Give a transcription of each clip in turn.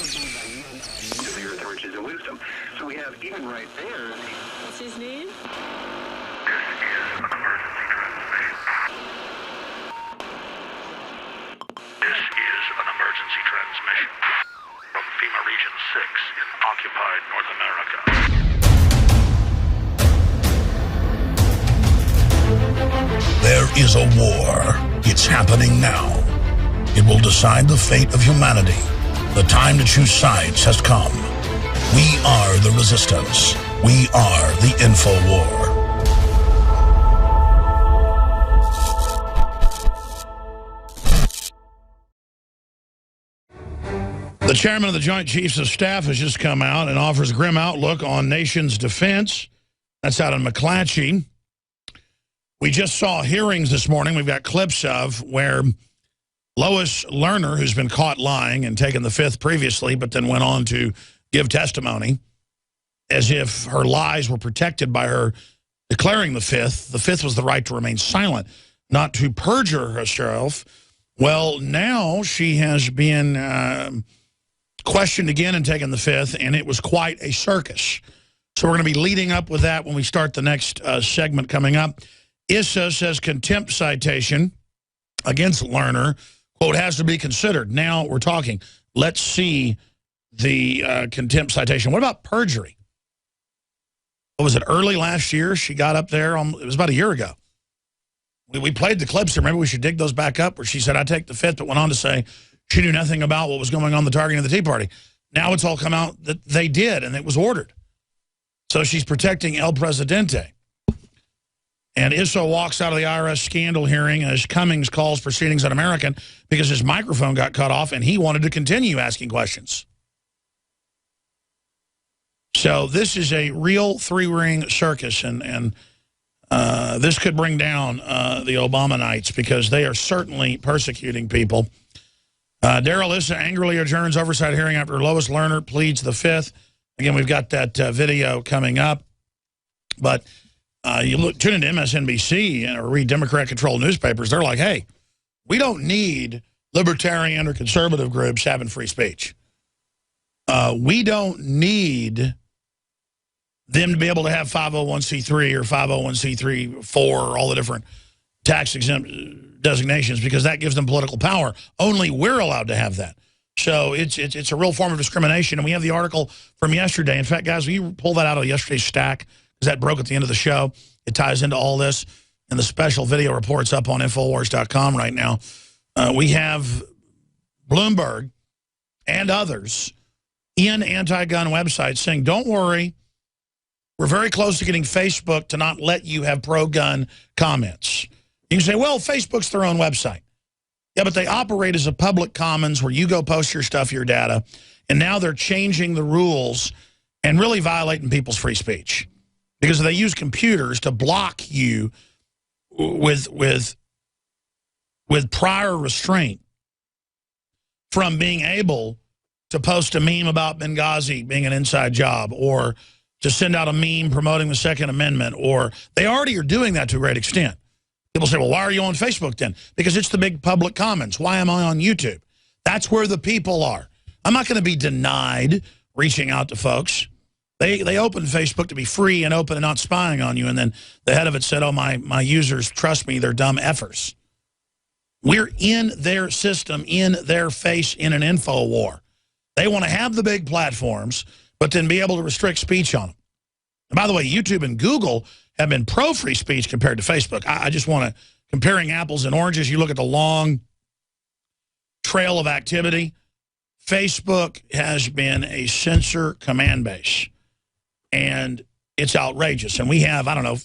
the earth, riches, and wisdom. So we have, even right there... What's his name? This is an emergency transmission from FEMA Region 6 in occupied North America. There is a war. It's happening now. It will decide the fate of humanity. The time to choose sides has come. We are the resistance. We are the InfoWar. The chairman of the Joint Chiefs of Staff has just come out and offers a grim outlook on nation's defense. That's out in McClatchy. We just saw hearings this morning we've got clips of where Lois Lerner, who's been caught lying and taken the fifth previously, but then went on to give testimony as if her lies were protected by her declaring the fifth. The fifth was the right to remain silent, not to perjure herself. Well, now she has been questioned again and taken the fifth, and it was quite a circus. So we're going to be leading up with that when we start the next segment coming up. ISSA says contempt citation against Lerner, quote, has to be considered. Now we're talking. Let's see the contempt citation. What about perjury? What was it, early last year? She got up there, it was about a year ago. We played the clips here. Maybe we should dig those back up where she said, I take the fifth, but went on to say she knew nothing about what was going on the targeting of the Tea Party. Now it's all come out that they did, and it was ordered. So she's protecting El Presidente. And ISSA walks out of the IRS scandal hearing as Cummings calls proceedings un-American because his microphone got cut off and he wanted to continue asking questions. So this is a real three-ring circus, and this could bring down the Obama-nites because they are certainly persecuting people. Daryl Issa angrily adjourns oversight hearing after Lois Lerner pleads the fifth. Again, we've got that video coming up. But tune into MSNBC or read Democrat-controlled newspapers. They're like, hey, we don't need libertarian or conservative groups having free speech. We don't need them to be able to have 501c3 or 501c3-4, all the different tax-exempt designations, because that gives them political power. Only we're allowed to have that. So it's a real form of discrimination, and we have the article from yesterday. In fact, guys, will you pull that out of yesterday's stack? Because that broke at the end of the show. It ties into all this. And the special video report's up on Infowars.com right now. We have Bloomberg and others in anti-gun websites saying, don't worry, we're very close to getting Facebook to not let you have pro-gun comments. You can say, well, Facebook's their own website. Yeah, but they operate as a public commons where you go post your stuff, your data, and now they're changing the rules and really violating people's free speech. Because they use computers to block you with prior restraint from being able to post a meme about Benghazi being an inside job, or to send out a meme promoting the Second Amendment, or they already are doing that to a great extent. People say, well, why are you on Facebook then? Because it's the big public commons. Why am I on YouTube? That's where the people are. I'm not going to be denied reaching out to folks. They opened Facebook to be free and open and not spying on you, and then the head of it said, oh, my users trust me, they're dumb effers. We're in their system, in their face, in an info war. They want to have the big platforms, but then be able to restrict speech on them. And by the way, YouTube and Google have been pro-free speech compared to Facebook. I just want to, comparing apples and oranges, you look at the long trail of activity. Facebook has been a censor command base. And it's outrageous. And we have, I don't know,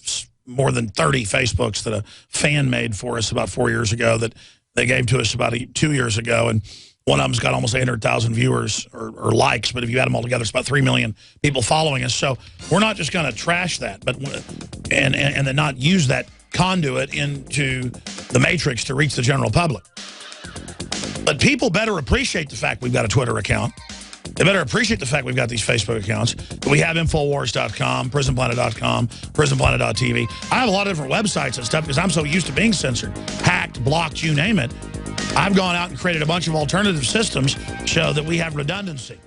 more than 30 Facebooks that a fan made for us about 4 years ago that they gave to us about 2 years ago. And one of them's got almost 800,000 viewers or likes. But if you add them all together, it's about 3 million people following us. So we're not just going to trash that and then not use that conduit into the matrix to reach the general public. But people better appreciate the fact we've got a Twitter account. They better appreciate the fact we've got these Facebook accounts. We have Infowars.com, PrisonPlanet.com, PrisonPlanet.tv. I have a lot of different websites and stuff because I'm so used to being censored, hacked, blocked, you name it. I've gone out and created a bunch of alternative systems so that we have redundancy.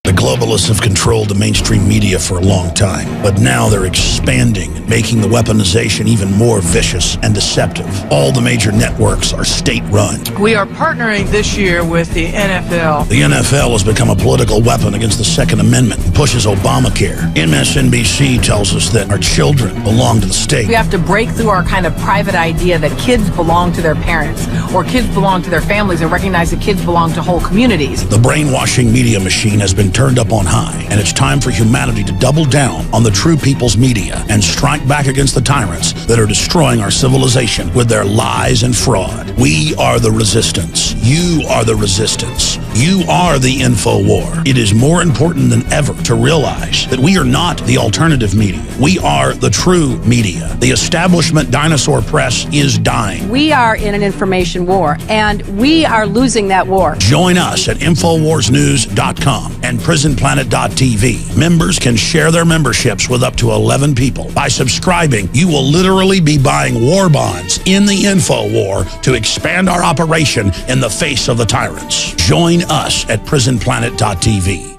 The globalists have controlled the mainstream media for a long time, but now they're expanding, making the weaponization even more vicious and deceptive. All the major networks are state-run. We are partnering this year with the NFL. The NFL has become a political weapon against the Second Amendment and pushes Obamacare. MSNBC tells us that our children belong to the state. We have to break through our kind of private idea that kids belong to their parents or kids belong to their families and recognize that kids belong to whole communities. The brainwashing media machine has been turned up on high, and it's time for humanity to double down on the true people's media and strike back against the tyrants that are destroying our civilization with their lies and fraud. We are the resistance. You are the resistance. You are the info war. It is more important than ever to realize that we are not the alternative media. We are the true media. The establishment dinosaur press is dying. We are in an information war, and we are losing that war. Join us at InfoWarsNews.com and PrisonPlanet.tv. Members can share their memberships with up to 11 people. By subscribing, you will literally be buying war bonds in the info war to expand our operation in the face of the tyrants. Join us at PrisonPlanet.tv.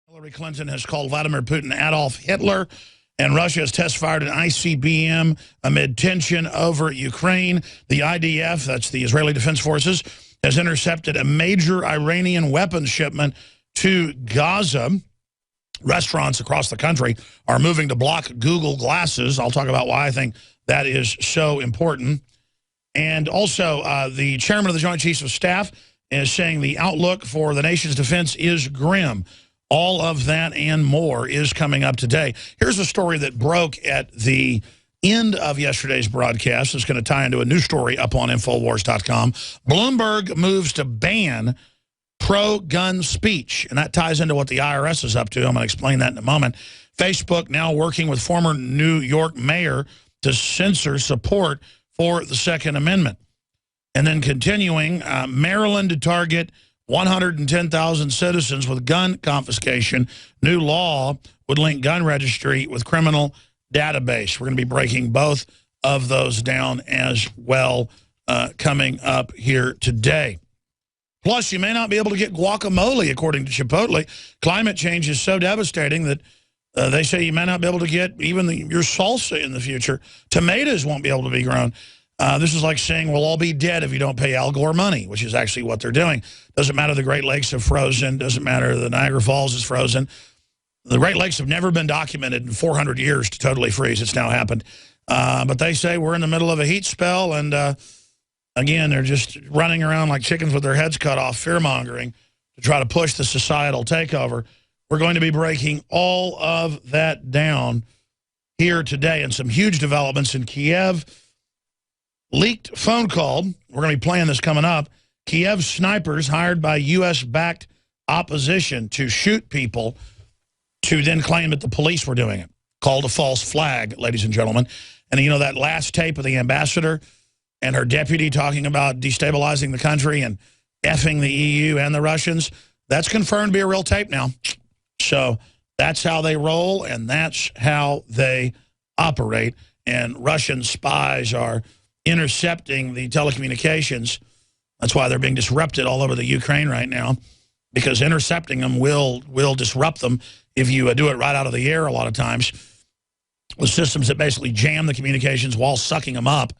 Hillary Clinton has called Vladimir Putin Adolf Hitler, and Russia has test-fired an ICBM amid tension over Ukraine. The IDF, that's the Israeli Defense Forces, has intercepted a major Iranian weapons shipment to Gaza. Restaurants across the country are moving to block Google Glasses. I'll talk about why I think that is so important. And also, the chairman of the Joint Chiefs of Staff is saying the outlook for the nation's defense is grim. All of that and more is coming up today. Here's a story that broke at the end of yesterday's broadcast. It's going to tie into a new story up on Infowars.com. Bloomberg moves to ban pro-gun speech, and that ties into what the IRS is up to. I'm going to explain that in a moment. Facebook now working with former New York mayor to censor support for the Second Amendment. And then continuing, Maryland to target 110,000 citizens with gun confiscation. New law would link gun registry with criminal database. We're going to be breaking both of those down as well coming up here today. Plus, you may not be able to get guacamole, according to Chipotle. Climate change is so devastating that they say you may not be able to get even your salsa in the future. Tomatoes won't be able to be grown. This is like saying we'll all be dead if you don't pay Al Gore money, which is actually what they're doing. Doesn't matter the Great Lakes have frozen. Doesn't matter the Niagara Falls is frozen. The Great Lakes have never been documented in 400 years to totally freeze. It's now happened. But they say we're in the middle of a heat spell, and again, they're just running around like chickens with their heads cut off, fear-mongering to try to push the societal takeover. We're going to be breaking all of that down here today, and some huge developments in Kiev. Leaked phone call. We're going to be playing this coming up. Kiev snipers hired by U.S.-backed opposition to shoot people to then claim that the police were doing it. Called a false flag, ladies and gentlemen. And you know that last tape of the ambassador and her deputy talking about destabilizing the country and effing the EU and the Russians? That's confirmed to be a real tape now. So that's how they roll, and that's how they operate. And Russian spies are intercepting the telecommunications. That's why they're being disrupted all over the Ukraine right now, because intercepting them will disrupt them if you do it right out of the air a lot of times, with systems that basically jam the communications while sucking them up.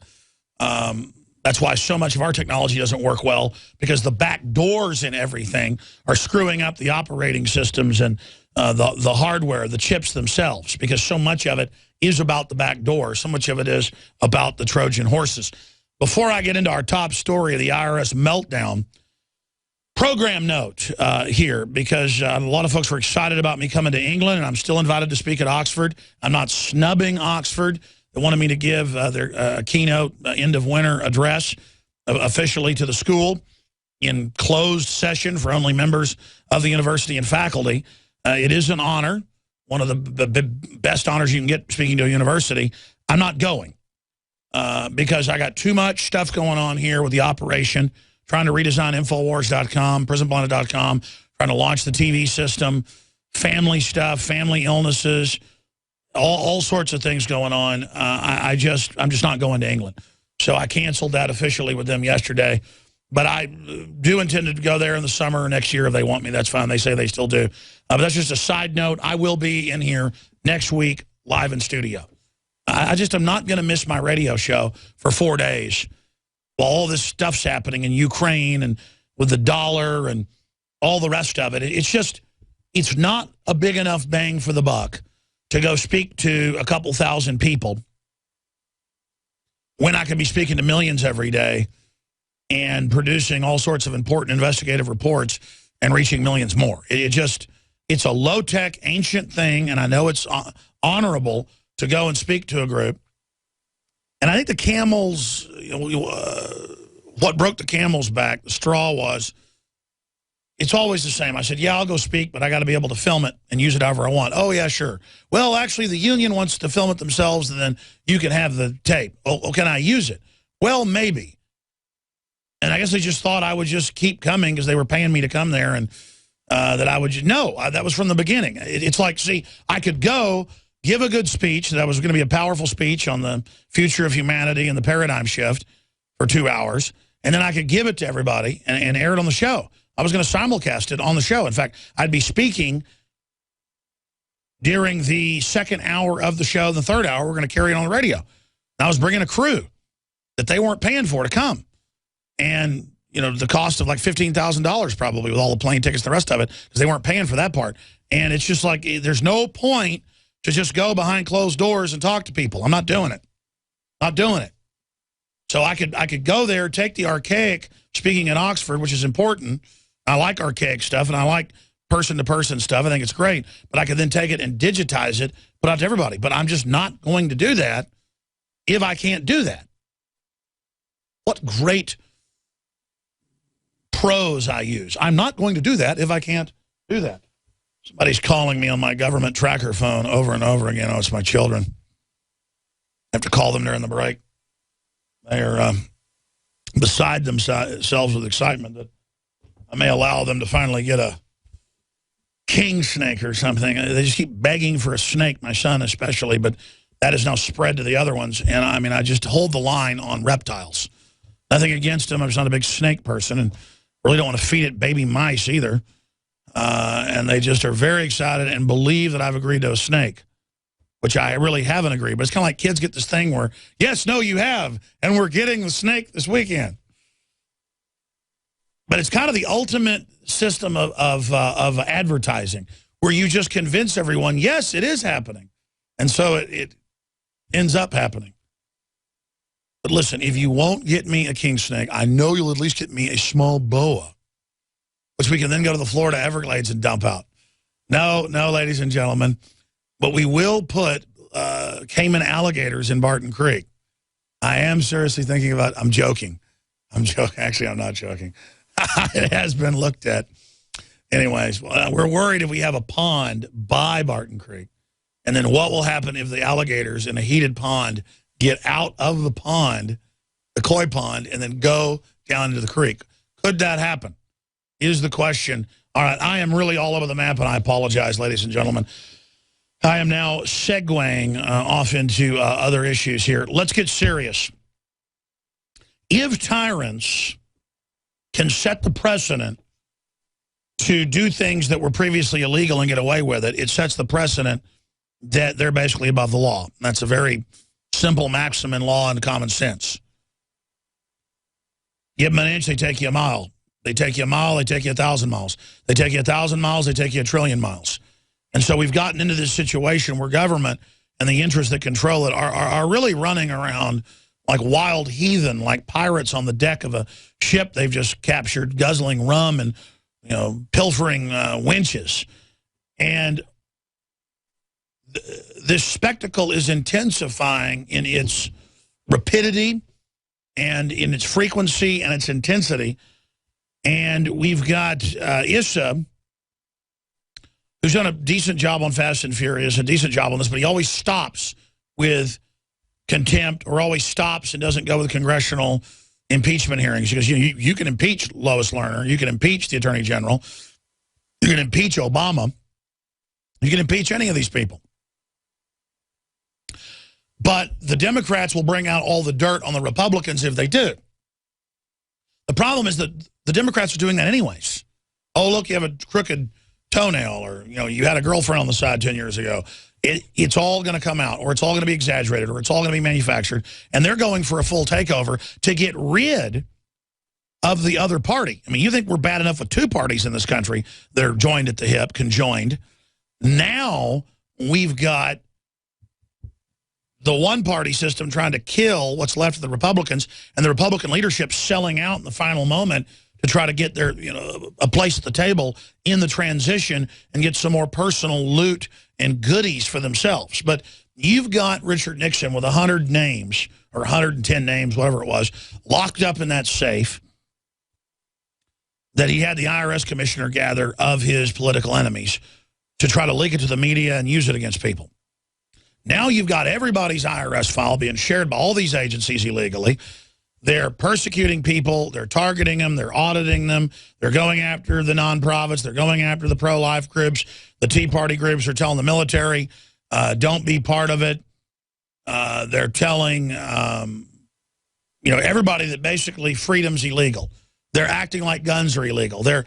That's why so much of our technology doesn't work well, because the back doors and everything are screwing up the operating systems and the hardware, the chips themselves, because so much of it is about the back door. So much of it is about the Trojan horses. Before I get into our top story of the IRS meltdown, program note here, because a lot of folks were excited about me coming to England, and I'm still invited to speak at Oxford. I'm not snubbing Oxford. They wanted me to give their keynote end of winter address officially to the school in closed session for only members of the university and faculty. It is an honor, one of the best honors you can get speaking to a university. I'm not going because I got too much stuff going on here with the operation, trying to redesign Infowars.com, PrisonPlanet.com, trying to launch the TV system, family stuff, family illnesses, all sorts of things going on. I'm just not going to England. So I canceled that officially with them yesterday. But I do intend to go there in the summer next year if they want me. That's fine. They say they still do. But that's just a side note. I will be in here next week live in studio. I just am not going to miss my radio show for 4 days while all this stuff's happening in Ukraine and with the dollar and all the rest of it. It's not a big enough bang for the buck to go speak to a couple thousand people when I can be speaking to millions every day and producing all sorts of important investigative reports and reaching millions more. It's a low-tech, ancient thing, and I know it's honorable to go and speak to a group. And I think the camels, what broke the camel's back, the straw was, it's always the same. I said, yeah, I'll go speak, but I got to be able to film it and use it however I want. Oh, yeah, sure. Well, actually, the union wants to film it themselves, and then you can have the tape. Oh, can I use it? Well, maybe. And I guess they just thought I would just keep coming because they were paying me to come there, and that I would just, no, that was from the beginning. It's like, see, I could go give a good speech that was going to be a powerful speech on the future of humanity and the paradigm shift for 2 hours, and then I could give it to everybody and air it on the show. I was going to simulcast it on the show. In fact, I'd be speaking during the second hour of the show. The third hour, we're going to carry it on the radio. And I was bringing a crew that they weren't paying for to come. And, the cost of like $15,000 probably with all the plane tickets and the rest of it, because they weren't paying for that part. And it's just like, there's no point to just go behind closed doors and talk to people. I'm not doing it. Not doing it. So I could go there, take the archaic, speaking at Oxford, which is important. I like archaic stuff, and I like person-to-person stuff. I think it's great. But I could then take it and digitize it, put it out to everybody. But I'm just not going to do that if I can't do that. What great prose I use. I'm not going to do that if I can't do that. Somebody's calling me on my government tracker phone over and over again. Oh, it's my children. I have to call them during the break. They are beside themselves with excitement that I may allow them to finally get a king snake or something. They just keep begging for a snake, my son especially, but that has now spread to the other ones. And I mean, I just hold the line on reptiles. Nothing against them. I'm just not a big snake person, and really don't want to feed it baby mice either. And they just are very excited and believe that I've agreed to a snake, which I really haven't agreed. But it's kind of like kids get this thing where, yes, no, you have, and we're getting the snake this weekend. But it's kind of the ultimate system of advertising, where you just convince everyone, yes, it is happening. And so it ends up happening. But listen, if you won't get me a king snake, I know you'll at least get me a small boa, which we can then go to the Florida Everglades and dump out. No, ladies and gentlemen. But we will put Cayman alligators in Barton Creek. I am seriously thinking about, I'm joking. Actually, I'm not joking. It has been looked at. Anyways, we're worried if we have a pond by Barton Creek. And then what will happen if the alligators in a heated pond get out of the pond, the koi pond, and then go down into the creek? Could that happen? Is the question. All right, I am really all over the map, and I apologize, ladies and gentlemen. I am now segueing off into other issues here. Let's get serious. If tyrants can set the precedent to do things that were previously illegal and get away with it, it sets the precedent that they're basically above the law. That's a very simple maxim in law and common sense. Give them an inch, they take you a mile. They take you a mile, they take you 1,000 miles. They take you 1,000 miles, they take you 1 trillion miles. And so we've gotten into this situation where government and the interests that control it are really running around like wild heathen, like pirates on the deck of a ship they've just captured, guzzling rum and, pilfering winches. And this spectacle is intensifying in its rapidity and in its frequency and its intensity. And we've got Issa, who's done a decent job on Fast and Furious, a decent job on this, but he always stops with contempt or always stops and doesn't go with congressional impeachment hearings. Because you can impeach Lois Lerner, you can impeach the Attorney General, you can impeach Obama, you can impeach any of these people. But the Democrats will bring out all the dirt on the Republicans if they do. The problem is that the Democrats are doing that anyways. Oh, look, you have a crooked toenail, or you had a girlfriend on the side 10 years ago. It's all going to come out, or it's all going to be exaggerated, or it's all going to be manufactured. And they're going for a full takeover to get rid of the other party. I mean, you think we're bad enough with two parties in this country that are joined at the hip, conjoined. Now we've got the one-party system trying to kill what's left of the Republicans, and the Republican leadership selling out in the final moment to try to get their, a place at the table in the transition and get some more personal loot and goodies for themselves. But you've got Richard Nixon with 100 names, or 110 names, whatever it was, locked up in that safe that he had the IRS commissioner gather of his political enemies to try to leak it to the media and use it against people. Now you've got everybody's IRS file being shared by all these agencies illegally. They're persecuting people. They're targeting them. They're auditing them. They're going after the nonprofits. They're going after the pro-life groups. The Tea Party groups are telling the military, don't be part of it. They're telling, everybody that basically freedom's illegal. They're acting like guns are illegal. They're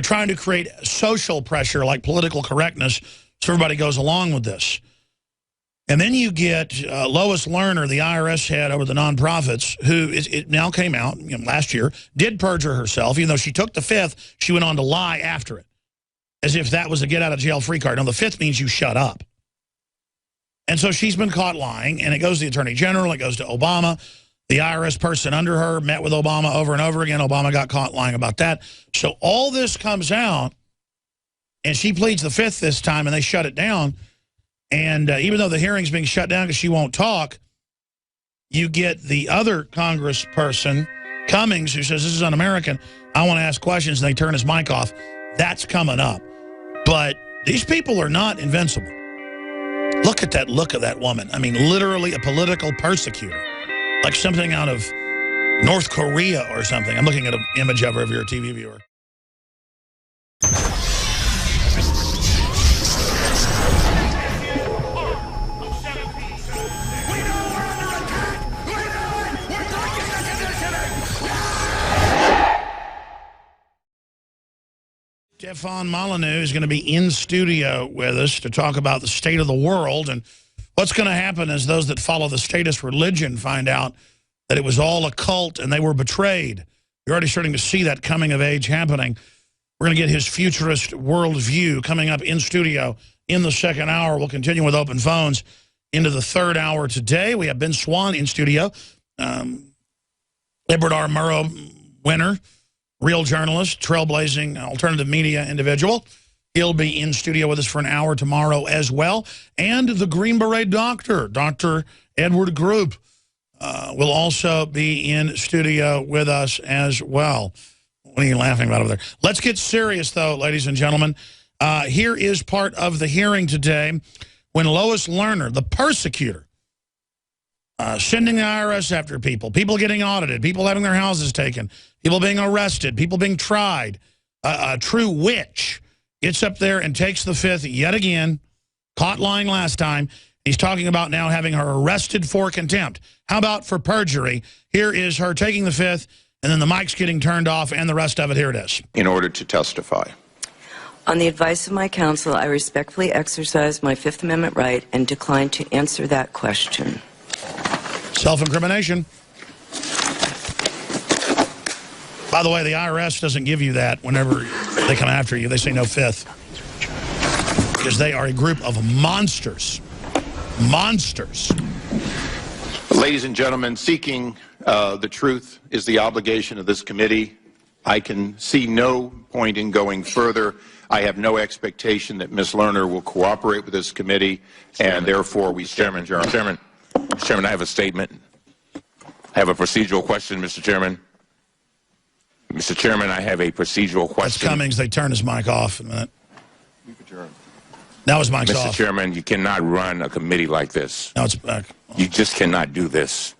trying to create social pressure like political correctness so everybody goes along with this. And then you get Lois Lerner, the IRS head over the nonprofits, who it now came out last year, did perjure herself. Even though she took the fifth, she went on to lie after it, as if that was a get-out-of-jail-free card. Now, the fifth means you shut up. And so she's been caught lying, and it goes to the Attorney General, it goes to Obama. The IRS person under her met with Obama over and over again. Obama got caught lying about that. So all this comes out, and she pleads the fifth this time, and they shut it down. And even though the hearing's being shut down because she won't talk, you get the other congressperson, Cummings, who says, this is un-American. I want to ask questions, and they turn his mic off. That's coming up. But these people are not invincible. Look at that look of that woman. I mean, literally a political persecutor. Like something out of North Korea or something. I'm looking at an image of her if you're a TV viewer. Stefan Molyneux is going to be in studio with us to talk about the state of the world. And what's going to happen is those that follow the statist religion find out that it was all a cult and they were betrayed. You're already starting to see that coming of age happening. We're going to get his futurist worldview coming up in studio in the second hour. We'll continue with open phones into the third hour today. We have Ben Swan in studio, Edward R. Murrow winner, real journalist, trailblazing alternative media individual. He'll be in studio with us for an hour tomorrow as well. And the Green Beret doctor, Dr. Edward Group, will also be in studio with us as well. What are you laughing about over there? Let's get serious, though, ladies and gentlemen. Here is part of the hearing today when Lois Lerner, the persecutor, sending the IRS after people, people getting audited, people having their houses taken, people being arrested, people being tried, a true witch, gets up there and takes the fifth yet again, caught lying last time. He's talking about now having her arrested for contempt. How about for perjury? Here is her taking the fifth, and then the mic's getting turned off, and the rest of it, here it is. In order to testify. On the advice of my counsel, I respectfully exercise my Fifth Amendment right and decline to answer that question. Self-incrimination. By the way, the IRS doesn't give you that whenever they come after you. They say no fifth. Because they are a group of monsters. Monsters. Ladies and gentlemen, seeking the truth is the obligation of this committee. I can see no point in going further. I have no expectation that Ms. Lerner will cooperate with this committee, and therefore we stand adjourned. Chairman, I have a statement. I have a procedural question, Mr. Chairman. Mr. Chairman, I have a procedural question. That's Cummings. They turn his mic off in a minute. Now his mic's off. Mr. Chairman, you cannot run a committee like this. Now it's back. You just cannot do this.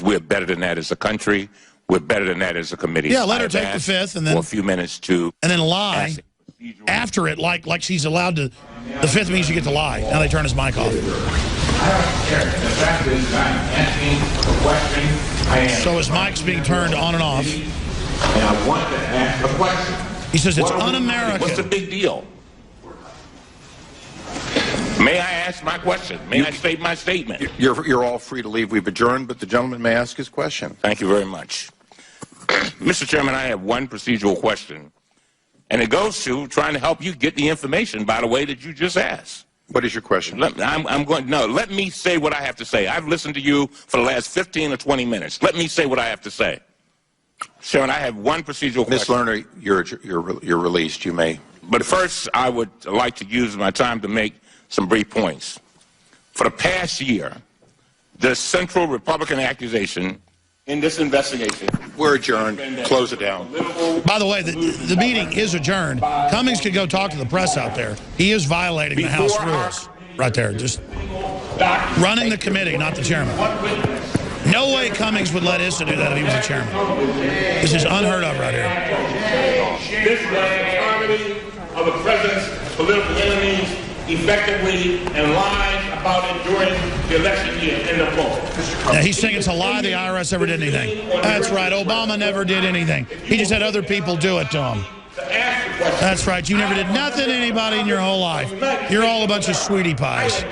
We're better than that as a country. We're better than that as a committee. Yeah, let her take the fifth and then for a few minutes to and then lie after it, like she's allowed to. The fifth means you get to lie. Now they turn his mic off. The fact is, I'm asking a question. So his mic's being turned on and off. And I want to ask a question. He says it's un-American. What's the big deal? May I ask my question? May I state my statement? You're all free to leave. We've adjourned, but the gentleman may ask his question. Thank you very much. Mr. Chairman, I have one procedural question, and it goes to trying to help you get the information by the way that you just asked. What is your question? Let me say what I have to say. I've listened to you for the last 15 or 20 minutes. Let me say what I have to say. Chairman, I have one procedural question. Ms. Lerner, you're released. You may. But first, I would like to use my time to make some brief points. For the past year, the central Republican accusation in this investigation... We're adjourned. Close it down. By the way, the meeting is adjourned. Cummings could go talk to the press out there. He is violating the House rules. Right there. Just running the committee, not the chairman. No way Cummings would let Issa do that if he was the chairman. This is unheard of right here. This was the comedy of the president's political enemies effectively and lies about it during the election year in the poll. Now, he's saying it's a lie the IRS ever did anything. That's right. Obama never did anything. He just had other people do it to him. That's right. You never did nothing to anybody in your whole life. You're all a bunch of sweetie pies.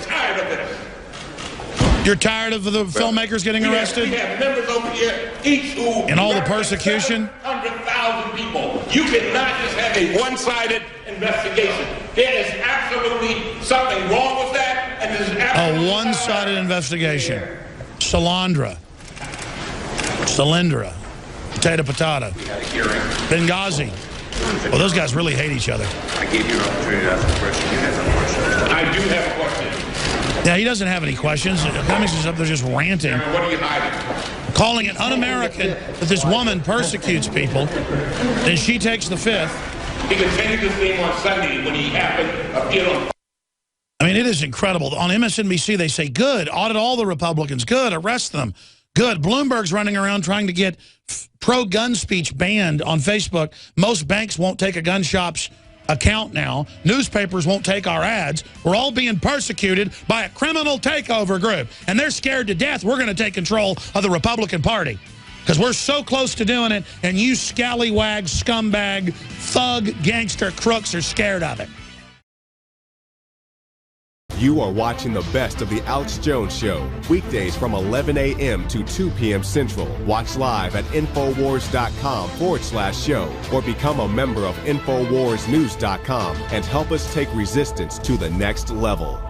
You're tired of the filmmakers getting arrested? We have members over here, each who... And all the persecution? 100,000 people. You cannot just have a one-sided investigation. There is absolutely something wrong with that, and there's absolutely... A one-sided investigation. Solandra. Potato, potato. Benghazi. Well, those guys really hate each other. I gave you an opportunity to ask a question. You have a question. I do have a question. Yeah, he doesn't have any questions. Cummings is up there just ranting. What are you hiding? Calling it un-American that this woman persecutes people. Then she takes the fifth. He continued this theme on Sunday when he happened to appear on... I mean, it is incredible. On MSNBC, they say, good, audit all the Republicans. Good, arrest them. Good. Bloomberg's running around trying to get pro-gun speech banned on Facebook. Most banks won't take a gun shop's account now. Newspapers won't take our ads. We're all being persecuted by a criminal takeover group. And they're scared to death we're going to take control of the Republican Party. Because we're so close to doing it, and you scallywag, scumbag, thug, gangster crooks are scared of it. You are watching the best of The Alex Jones Show, weekdays from 11 a.m. to 2 p.m. Central. Watch live at Infowars.com/show or become a member of InfoWarsNews.com and help us take resistance to the next level.